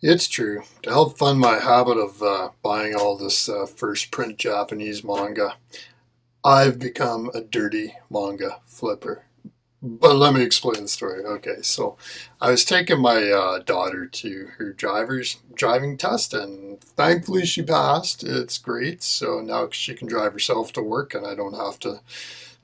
It's true. To help fund my habit of buying all this first print Japanese manga, I've become a dirty manga flipper. But let me explain the story. Okay, so I was taking my daughter to her driving test, and thankfully she passed. It's great. So now she can drive herself to work, and I don't have to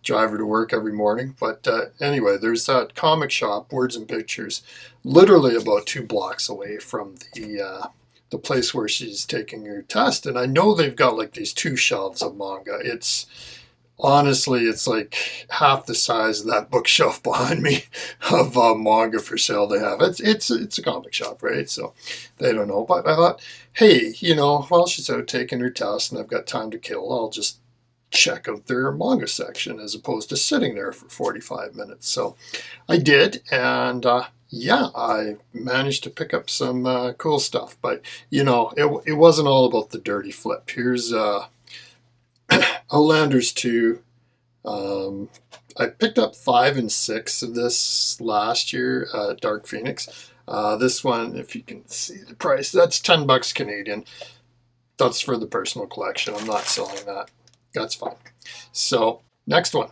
drive her to work every morning. But anyway, there's that comic shop, Words and Pictures, literally about 2 blocks away from the place where she's taking her test. And I know they've got like these 2 shelves of manga. It's honestly, it's like half the size of that bookshelf behind me of manga for sale they have. It's a comic shop, right? So they don't know. But I thought, hey, while she's out taking her test and I've got time to kill, I'll just check out their manga section as opposed to sitting there for 45 minutes. So I did, and yeah, I managed to pick up some cool stuff. But it wasn't all about the dirty flip. Here's Outlanders 2. I picked up 5 and 6 of this last year, Dark Phoenix. This one, if you can see the price, that's $10 Canadian. That's for the personal collection. I'm not selling that. That's fine. So, next one.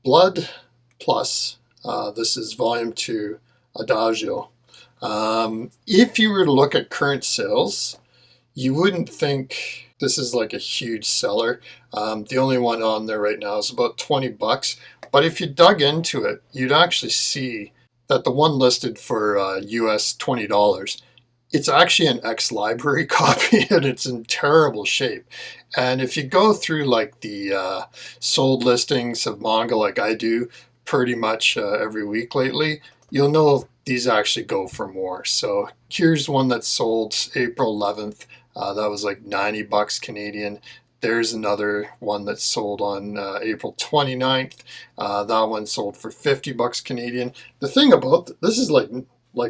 Blood Plus. This is Volume 2, Adagio. If you were to look at current sales, you wouldn't think this is like a huge seller. The only one on there right now is about $20. But if you dug into it, you'd actually see that the one listed for US $20, it's actually an ex-library copy and it's in terrible shape. And if you go through like the sold listings of manga like I do pretty much every week lately, you'll know these actually go for more. So here's one that's sold April 11th. That was like $90 Canadian. There's another one that's sold on April 29th. That one sold for $50 Canadian. The thing about this is like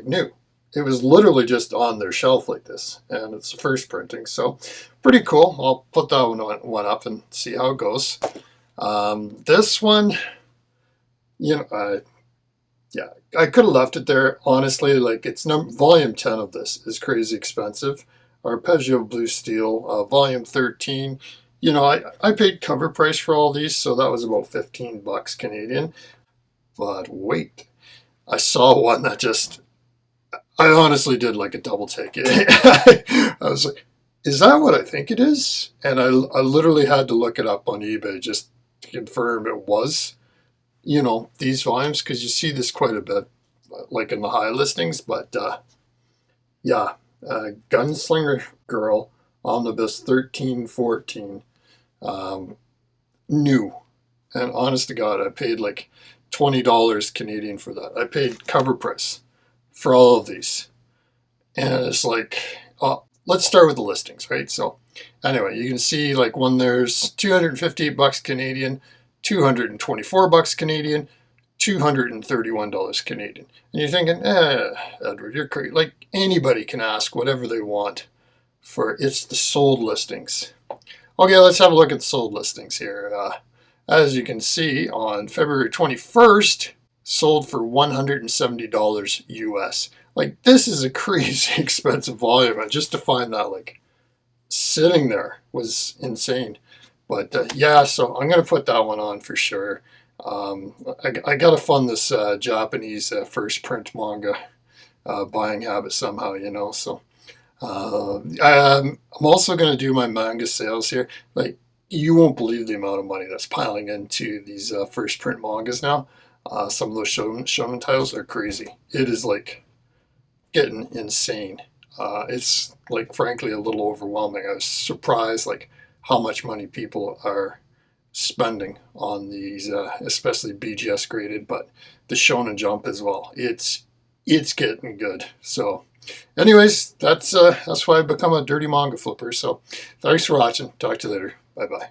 new. It was literally just on their shelf like this, and it's the first printing, so pretty cool. I'll put that one up and see how it goes. This one, yeah, I could have left it there. Honestly, like it's volume 10 of this is crazy expensive. Arpeggio Blue Steel, volume 13. I paid cover price for all these, so that was about $15 Canadian. But wait, I saw one that I honestly did like a double take. I was like, is that what I think it is? And I literally had to look it up on eBay just to confirm it was, these volumes, because you see this quite a bit, like in the high listings. But yeah, Gunslinger Girl, Omnibus 1314, new. And honest to God, I paid like $20 Canadian for that. I paid cover price for all of these. And it's like, let's start with the listings, right? So anyway, you can see like when there's $258 Canadian, $224 Canadian, $231 Canadian. And you're thinking, Edward, you're crazy. Like anybody can ask whatever they want for it's the sold listings. Okay, let's have a look at the sold listings here. As you can see, on February 21st, sold for $170 US. Like this is a crazy expensive volume, and just to find that like sitting there was insane. But yeah, so I'm gonna put that one on for sure. I gotta fund this Japanese first print manga buying habit somehow, So I'm also gonna do my manga sales here. Like you won't believe the amount of money that's piling into these first print mangas now. Some of those shonen titles are crazy. It is like getting insane. It's like frankly a little overwhelming. I was surprised like how much money people are spending on these, especially BGS graded, but the Shonen Jump as well. It's getting good. So, anyways, that's why I've become a dirty manga flipper. So, thanks for watching. Talk to you later. Bye bye.